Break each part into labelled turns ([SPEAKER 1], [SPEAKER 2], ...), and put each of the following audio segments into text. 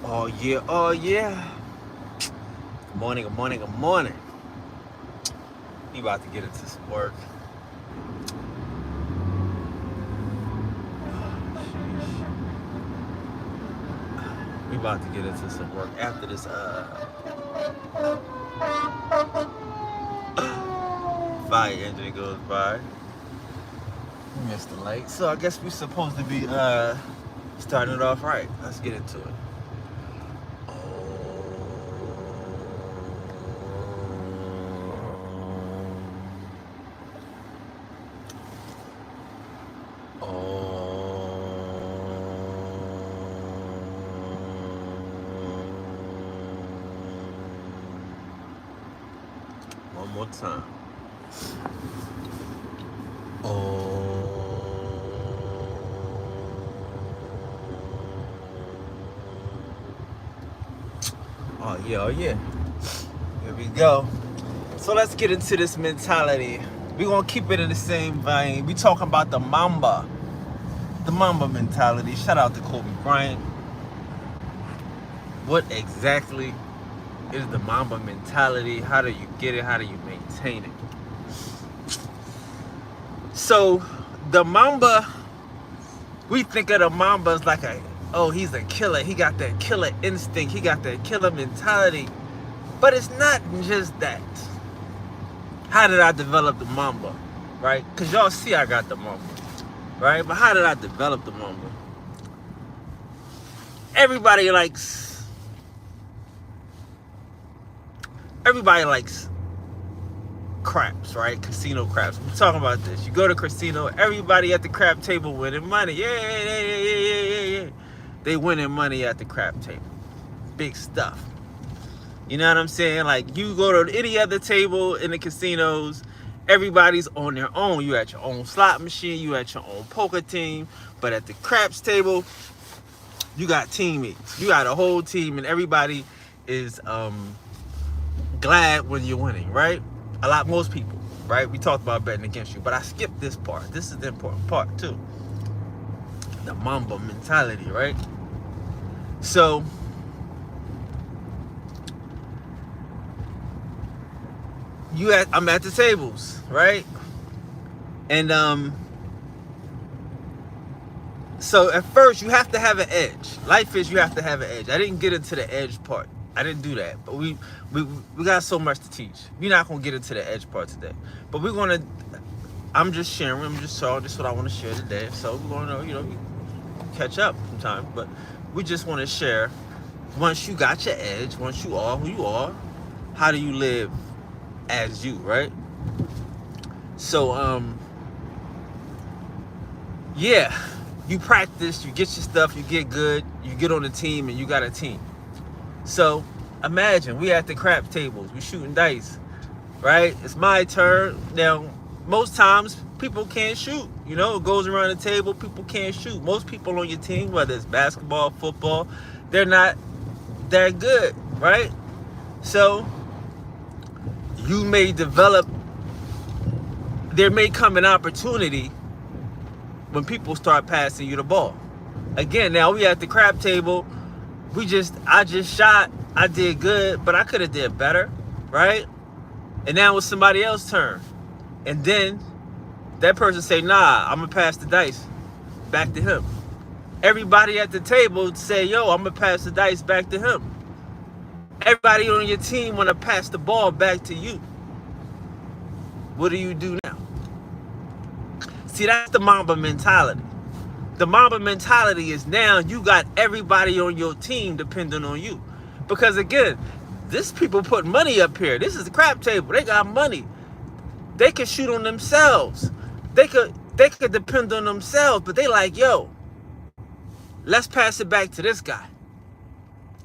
[SPEAKER 1] Oh yeah, oh yeah. Good morning, good morning, good morning. We about to get into some work. We about to get into some work after this fire engine goes by. We missed the light. So I guess we're supposed to be starting it off right. Let's get into it. One more time. Oh yeah, oh yeah. Here we go. So let's get into this mentality. We're gonna keep it in the same vein. We talking about the Mamba. The Mamba mentality. Shout out to Kobe Bryant. What exactly is the Mamba mentality? How do you get it? How do you maintain it? So the Mamba, we think of the Mamba as like he's a killer. He got that killer instinct. He got that killer mentality. But it's not just that. How did I develop the Mamba? Right? Because y'all see I got the Mamba. Right? But how did I develop the Mamba? Everybody likes craps, right? Casino craps. We're talking about this. You go to casino, everybody at the crap table winning money. Yeah. They winning money at the crap table. Big stuff. You know what I'm saying? Like, you go to any other table in the casinos, everybody's on their own. You at your own slot machine, you at your own poker team. But at the craps table, you got teammates. You got a whole team, and everybody is glad when you're winning, right? Most people, right? We talked about betting against you, but I skipped this part. This is the important part too. The Mamba mentality, right? So I'm at the tables, right? And so at first you have to have an edge. Life is, you have to have an edge. I didn't get into the edge part. I didn't do that, but we got so much to teach. We're not gonna get into the edge part today, but I'm just sharing. I'm just showing. This is what I want to share today. So we're gonna, catch up sometime, but we just want to share. Once you got your edge, once you are who you are, how do you live as you, right? So yeah, you practice, you get your stuff, you get good, you get on the team, and you got a team. So imagine we at the crap tables, we shooting dice, right? It's my turn. Now, most times people can't shoot. It goes around the table, people can't shoot. Most people on your team, whether it's basketball, football, they're not that good, right? So there may come an opportunity when people start passing you the ball. Again, now we at the crap table. I just shot, I did good, but I could have did better, right? And now it's somebody else's turn. And then that person say, nah, I'm gonna pass the dice back to him. Everybody at the table say, yo, I'm gonna pass the dice back to him. Everybody on your team wanna pass the ball back to you. What do you do now? See, that's the Mamba mentality. The Mamba mentality is now you got everybody on your team depending on you. Because again, this people put money up here. This is the crap table. They got money. They can shoot on themselves. They could depend on themselves, but they like, yo, let's pass it back to this guy.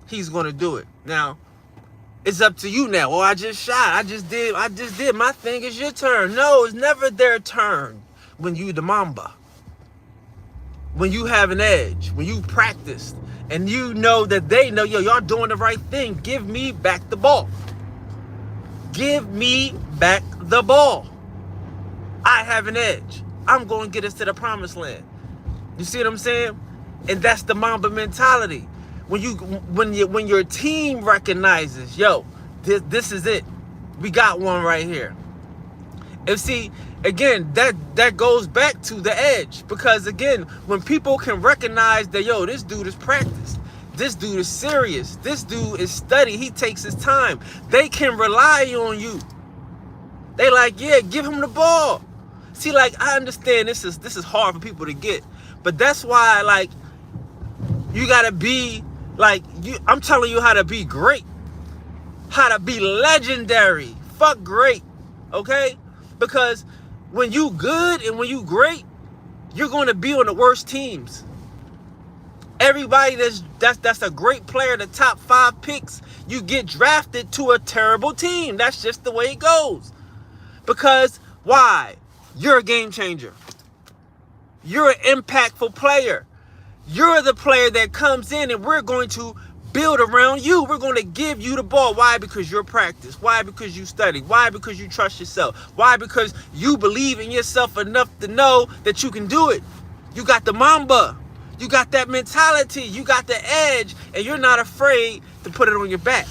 [SPEAKER 1] He's gonna do it. Now, it's up to you now. Oh, I just shot. I just did my thing. It's your turn. No, it's never their turn when you the Mamba. When you have an edge, when you practiced, and you know that they know, yo, y'all doing the right thing. Give me back the ball. Give me back the ball. I have an edge. I'm going to get us to the promised land. You see what I'm saying? And that's the Mamba mentality. When your team recognizes, yo, this is it. We got one right here. And see, again, that goes back to the edge. Because again, when people can recognize that, yo, this dude is practiced. This dude is serious. This dude is studied. He takes his time. They can rely on you. They like, yeah, give him the ball. See, like, I understand this is hard for people to get. But that's why, like, you gotta be, like, I'm telling you how to be great. How to be legendary. Fuck great. Okay? Because when you good and when you great, you're going to be on the worst teams. Everybody that's a great player, the top 5 picks, you get drafted to a terrible team. That's just the way it goes. Because why? You're a game changer. You're an impactful player. You're the player that comes in and we're going to build around you. We're going to give you the ball. Why? Because you're practiced. Why? Because you study. Why? Because you trust yourself. Why? Because you believe in yourself enough to know that you can do it. You got the Mamba. You got that mentality. You got the edge. And you're not afraid to put it on your back.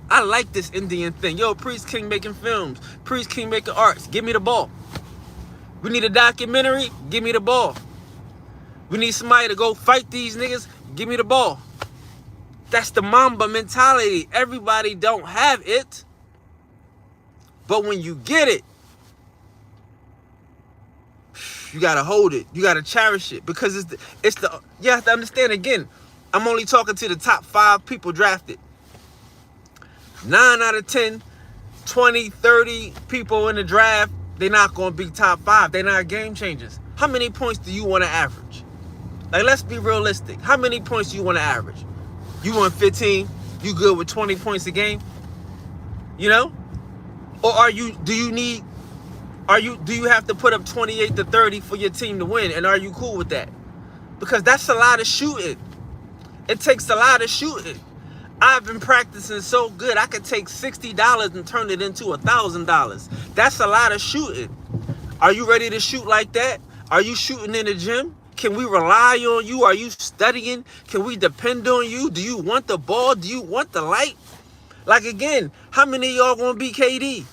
[SPEAKER 1] I like this Indian thing. Yo, Priest King making films. Priest King making arts. Give me the ball. We need a documentary. Give me the ball. We need somebody to go fight these niggas. Give me the ball. That's the Mamba mentality. Everybody don't have it. But when you get it, you got to hold it. You got to cherish it. Because you have to understand, again, I'm only talking to the top 5 people drafted. 9 out of 10, 20, 30 people in the draft, they're not going to be top 5. They're not game changers. How many points do you want to average? Like, let's be realistic. How many points do you want to average? You want 15? You good with 20 points a game? You know? Or do you have to put up 28 to 30 for your team to win? And are you cool with that? Because that's a lot of shooting. It takes a lot of shooting. I've been practicing so good, I could take $60 and turn it into $1,000. That's a lot of shooting. Are you ready to shoot like that? Are you shooting in the gym? Can we rely on you? Are you studying? Can we depend on you? Do you want the ball? Do you want the light? Like, again, how many of y'all gonna be KD?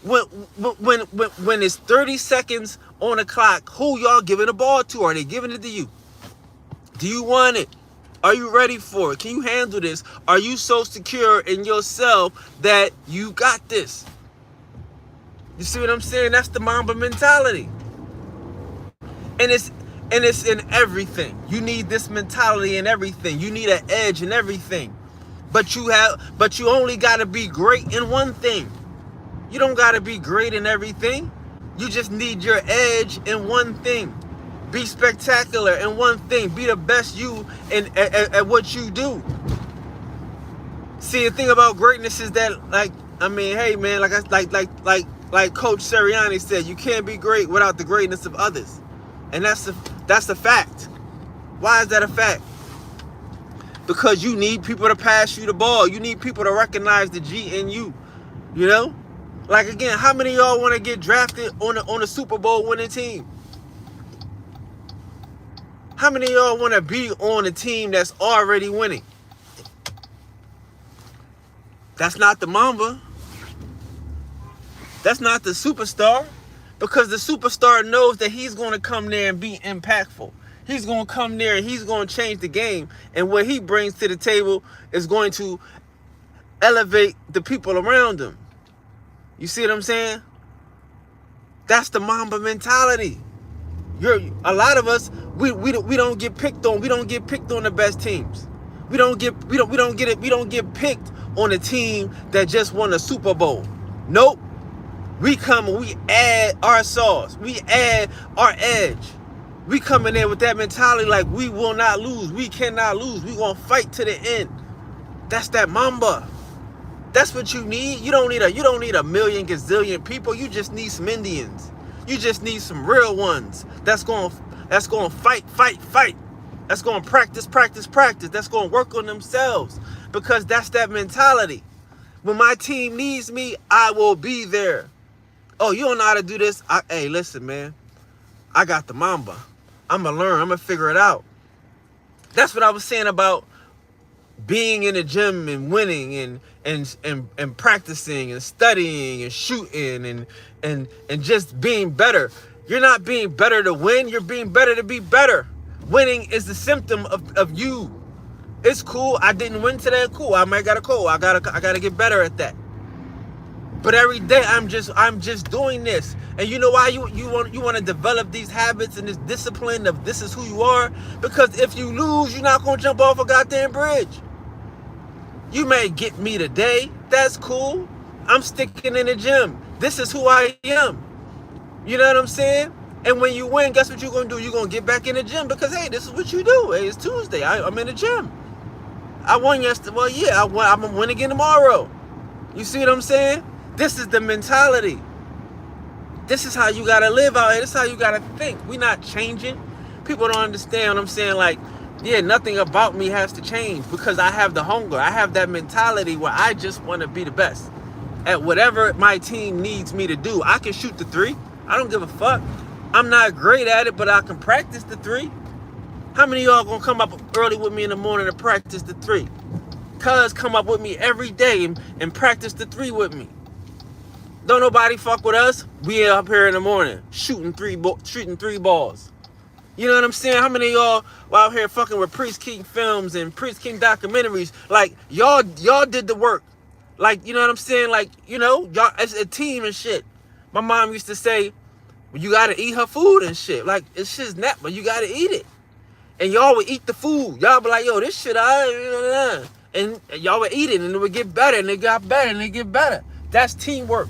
[SPEAKER 1] When it's 30 seconds on the clock, who y'all giving the ball to? Are they giving it to you? Do you want it? Are you ready for it? Can you handle this? Are you so secure in yourself that you got this? You see what I'm saying? That's the Mamba mentality. And it's in everything. You need this mentality in everything. You need an edge in everything. But you only got to be great in one thing. You don't got to be great in everything. You just need your edge in one thing. Be spectacular in one thing. Be the best you at what you do. See, the thing about greatness is that, like, I mean, hey man, like Coach Sirianni said, you can't be great without the greatness of others. And that's a fact. Why is that a fact? Because you need people to pass you the ball. You need people to recognize the G in you. You know? Like, again, how many of y'all want to get drafted on a Super Bowl winning team? How many of y'all want to be on a team that's already winning? That's not the Mamba. That's not the superstar. Because the superstar knows that he's going to come there and be impactful. He's going to come there and he's going to change the game. And what he brings to the table is going to elevate the people around him. You see what I'm saying? That's the Mamba mentality. A lot of us, we don't get picked on. We don't get picked on the best teams. We don't get picked on a team that just won a Super Bowl. Nope. We come and we add our sauce. We add our edge. We come in there with that mentality like we will not lose. We cannot lose. We gonna fight to the end. That's that Mamba. That's what you need. You don't need a million gazillion people. You just need some Indians. You just need some real ones. That's going fight. That's going to practice. That's going to work on themselves. Because that's that mentality. When my team needs me, I will be there. Oh, you don't know how to do this? Hey, listen, man. I got the Mamba. I'm going to learn. I'm going to figure it out. That's what I was saying about being in the gym and winning and practicing and studying and shooting and just being better. You're not being better to win, you're being better to be better. Winning is the symptom of you. It's cool. I didn't win today. Cool. I might got a cold. I gotta get better at that. But every day I'm just doing this. And you know why you want to develop these habits and this discipline of this is who you are? Because if you lose, you're not gonna jump off a goddamn bridge. You may get me today. That's cool. I'm sticking in the gym. This is who I am. You know what I'm saying? And when you win, guess what you're gonna do? You're gonna get back in the gym because hey, this is what you do. Hey, it's Tuesday. I'm in the gym. I won yesterday. Well, yeah, I'm gonna win again tomorrow. You see what I'm saying? This is the mentality. This is how you gotta live out here. This is how you gotta think. We're not changing. People don't understand what I'm saying. Like, yeah, nothing about me has to change because I have the hunger. I have that mentality where I just want to be the best at whatever my team needs me to do. I can shoot the three. I don't give a fuck. I'm not great at it, but I can practice the three. How many of y'all gonna come up early with me in the morning to practice the three? Cuz come up with me every day and practice the three with me. Don't nobody fuck with us. We up here in the morning shooting three balls. You know what I'm saying? How many of y'all out here fucking with Priest King films and Priest King documentaries? Like y'all did the work. Like, you know what I'm saying? Like, you know, y'all as a team and shit. My mom used to say, well, you gotta eat her food and shit. Like, it's just not, but you gotta eat it. And y'all would eat the food. Y'all be like, yo, this shit, and y'all would eat it and it would get better and it got better and it get better. That's teamwork.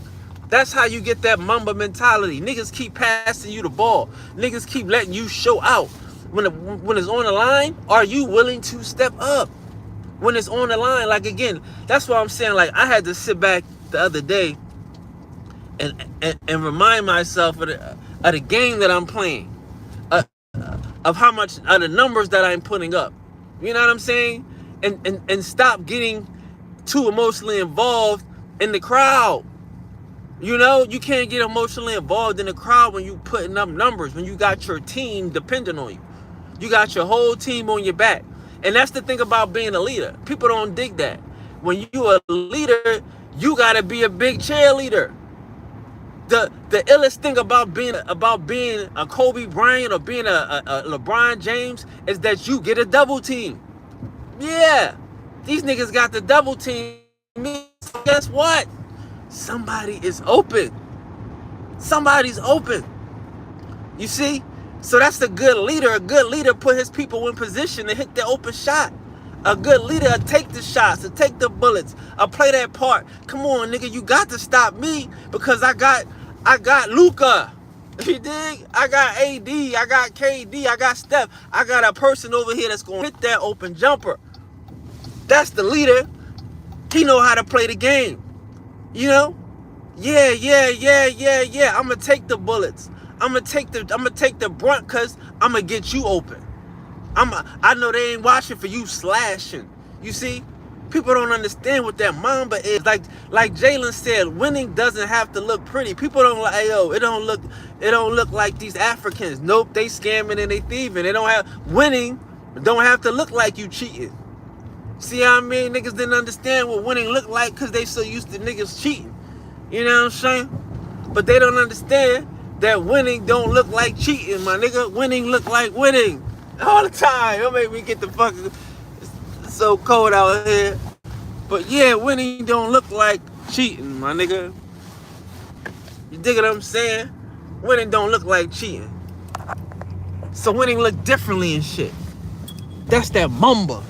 [SPEAKER 1] That's how you get that Mamba mentality. Niggas keep passing you the ball. Niggas keep letting you show out. When it's on the line, are you willing to step up? When it's on the line, like again, that's what I'm saying. Like I had to sit back the other day and remind myself of the game that I'm playing, of how much of the numbers that I'm putting up. You know what I'm saying? And stop getting too emotionally involved in the crowd. You know, you can't get emotionally involved in the crowd when you putting up numbers, when you got your team depending on you. You got your whole team on your back. And that's the thing about being a leader. People don't dig that. When you a leader, you gotta be a big cheerleader. The illest thing about being a Kobe Bryant or being a LeBron James is that you get a double team. Yeah, these niggas got the double team. So guess what? Somebody is open. Somebody's open. You see? So that's a good leader. A good leader put his people in position to hit the open shot. A good leader will take the shots, will take the bullets, I'll play that part. Come on, nigga, you got to stop me because I got Luka. You dig? I got AD, I got KD, I got Steph. I got a person over here that's going to hit that open jumper. That's the leader. He know how to play the game. You know? Yeah. I'm going to take the bullets. I'm going to take the brunt cuz I'm going to get you open. I know they ain't watching for you slashing. You see? People don't understand what that Mamba is. Like Jalen said, winning doesn't have to look pretty. People don't like, hey, yo, it don't look like these Africans. Nope, they scamming and they thieving. Winning don't have to look like you cheating. See how I mean? Niggas didn't understand what winning looked like because they so used to niggas cheating. You know what I'm saying? But they don't understand that winning don't look like cheating, my nigga. Winning look like winning all the time. Don't make me get the fucking... It's so cold out here. But yeah, winning don't look like cheating, my nigga. You dig what I'm saying? Winning don't look like cheating. So winning look differently and shit. That's that Mamba.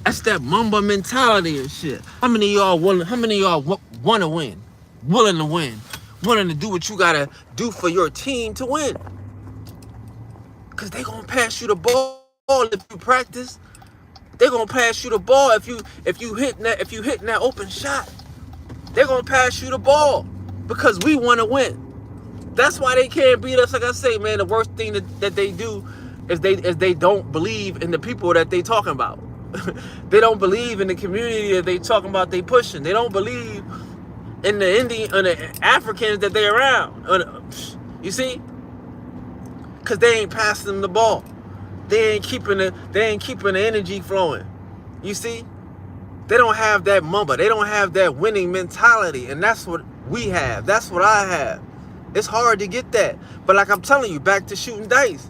[SPEAKER 1] That's that Mamba mentality and shit. How many of y'all want to win? Willing to win? Willing to do what you gotta do for your team to win? Cause they gonna pass you the ball if you practice. They gonna pass you the ball if you hitting that open shot. They gonna pass you the ball because we want to win. That's why they can't beat us. Like I say, man, the worst thing that they do is they don't believe in the people that they talking about. They don't believe in the community that they talking about. They pushing. They don't believe in the Indian and the Africans that they around. You see? Cause they ain't passing them the ball. They ain't keeping the energy flowing. You see? They don't have that Mamba. They don't have that winning mentality. And that's what we have. That's what I have. It's hard to get that. But like I'm telling you, back to shooting dice.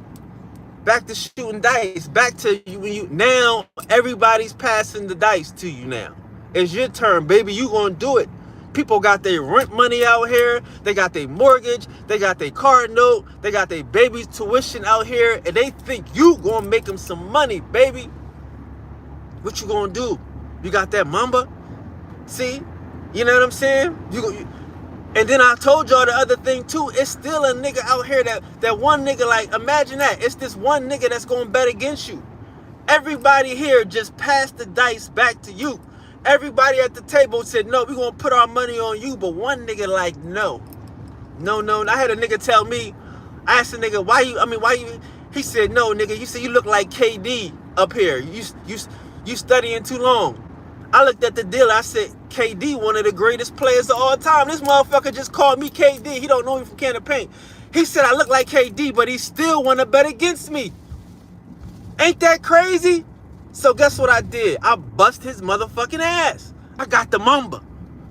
[SPEAKER 1] Back to shooting dice. Back to you when you now everybody's passing the dice to you now. It's your turn, baby. You gonna do it. People got their rent money out here. They got their mortgage. They got their car note. They got their baby's tuition out here. And they think you gonna make them some money, baby. What you gonna do? You got that Mamba? See? You know what I'm saying? And then I told y'all the other thing too. It's still a nigga out here that one nigga, like, imagine that. It's this one nigga that's gonna bet against you. Everybody here just passed the dice back to you. Everybody at the table said, no, we're gonna put our money on you. But one nigga like, no. No. I had a nigga tell me, I asked a nigga, why you, he said, no, nigga, you said you look like KD up here. You studying too long. I looked at the deal. I said, KD, one of the greatest players of all time. This motherfucker just called me KD. He don't know me from can of paint. He said I look like KD, but he still want to bet against me. Ain't that crazy? So guess what I did? I bust his motherfucking ass. I got the Mamba.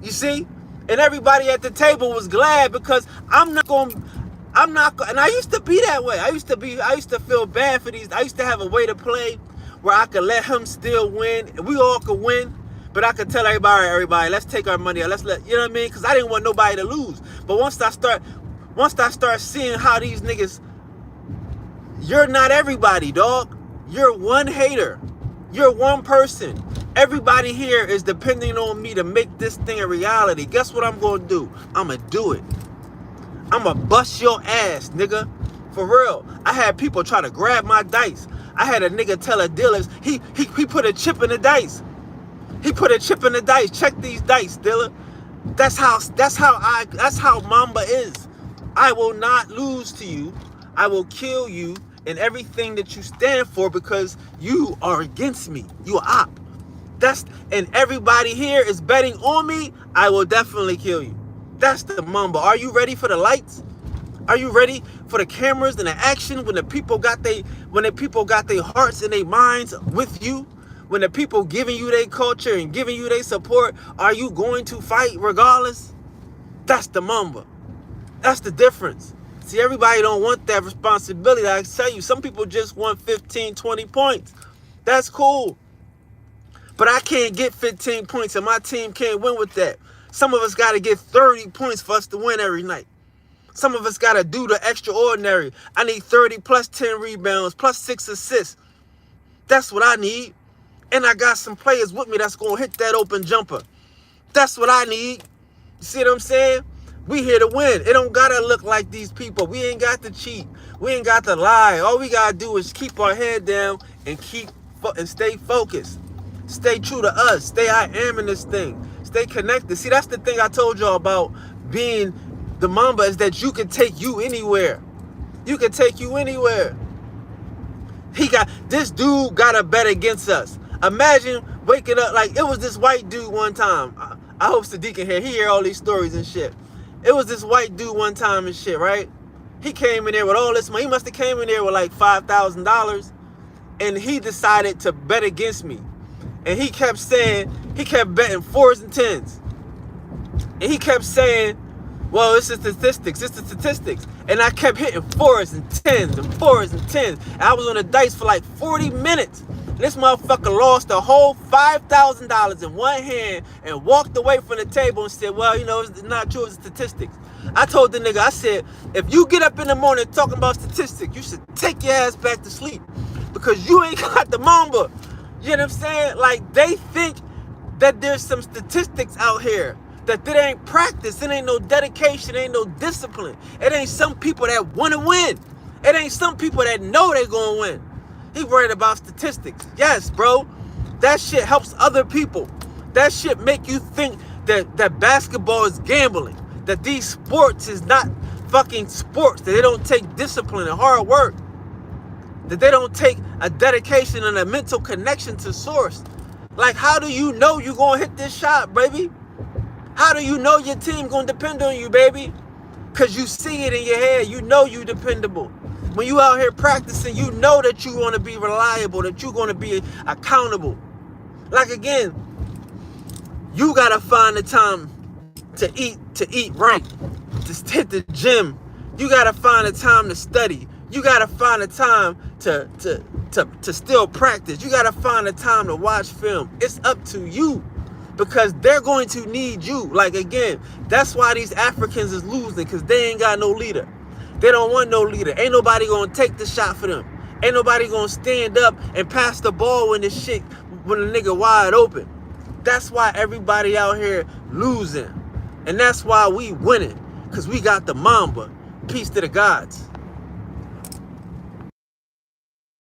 [SPEAKER 1] You see? And everybody at the table was glad because and I used to be that way. I used to feel bad for these. I used to have a way to play where I could let him still win. And we all could win. But I could tell everybody, let's take our money out. You know what I mean? Because I didn't want nobody to lose. But once I start seeing how these niggas, you're not everybody, dog. You're one hater. You're one person. Everybody here is depending on me to make this thing a reality. Guess what I'm going to do? I'm going to do it. I'm going to bust your ass, nigga. For real. I had people try to grab my dice. I had a nigga tell a dealer, he put a chip in the dice. He put a chip in the dice. Check these dice, dealer. That's how Mamba is. I will not lose to you. I will kill you and everything that you stand for because you are against me. You are op. And everybody here is betting on me. I will definitely kill you. That's the Mamba. Are you ready for the lights? Are you ready for the cameras and the action when the people got their hearts and their minds with you? When the people giving you their culture and giving you their support, are you going to fight regardless? That's the Mamba. That's the difference. See, everybody don't want that responsibility. I tell you, some people just want 15, 20 points. That's cool. But I can't get 15 points and my team can't win with that. Some of us got to get 30 points for us to win every night. Some of us got to do the extraordinary. I need 30 plus 10 rebounds plus 6 assists. That's what I need. And I got some players with me that's going to hit that open jumper. That's what I need. You see what I'm saying? We here to win. It don't got to look like these people. We ain't got to cheat. We ain't got to lie. All we got to do is keep our head down and stay focused. Stay true to us. Stay I am in this thing. Stay connected. See, that's the thing I told y'all about being the Mamba is that you can take you anywhere. You can take you anywhere. This dude got a bet against us. Imagine waking up, like, it was this white dude one time. I hope Sadiq can hear all these stories and shit. It was this white dude one time and shit, right? He came in there with all this money. He must have came in there with like $5,000. And he decided to bet against me. And he kept betting 4s and 10s. And he kept saying, well, it's the statistics. And I kept hitting 4s and 10s and 4s and 10s. And I was on the dice for like 40 minutes. This motherfucker lost the whole $5,000 in one hand and walked away from the table and said, well, you know, it's not true, it's statistics. I told the nigga, I said, if you get up in the morning talking about statistics, you should take your ass back to sleep because you ain't got the Mamba. You know what I'm saying? Like, they think that there's some statistics out here, that it ain't practice, it ain't no dedication, it ain't no discipline. It ain't some people that want to win. It ain't some people that know they're going to win. He worried about statistics. Yes, bro. That shit helps other people. That shit make you think that basketball is gambling. That these sports is not fucking sports. That they don't take discipline and hard work. That they don't take a dedication and a mental connection to source. Like, how do you know you're going to hit this shot, baby? How do you know your team going to depend on you, baby? Because you see it in your head. You know you dependable. When you out here practicing, you know that you want to be reliable, that you're going to be accountable. Like again, you gotta find the time to eat right, to hit the gym. You gotta find the time to study. You gotta find the time to still practice. You gotta find the time to watch film. It's up to you, because they're going to need you. Like again, that's why these Africans is losing, because they ain't got no leader. They don't want no leader. Ain't nobody gonna take the shot for them. Ain't nobody gonna stand up and pass the ball when the nigga wide open. That's why everybody out here losing. And that's why we winning, because we got the Mamba. Peace to the gods.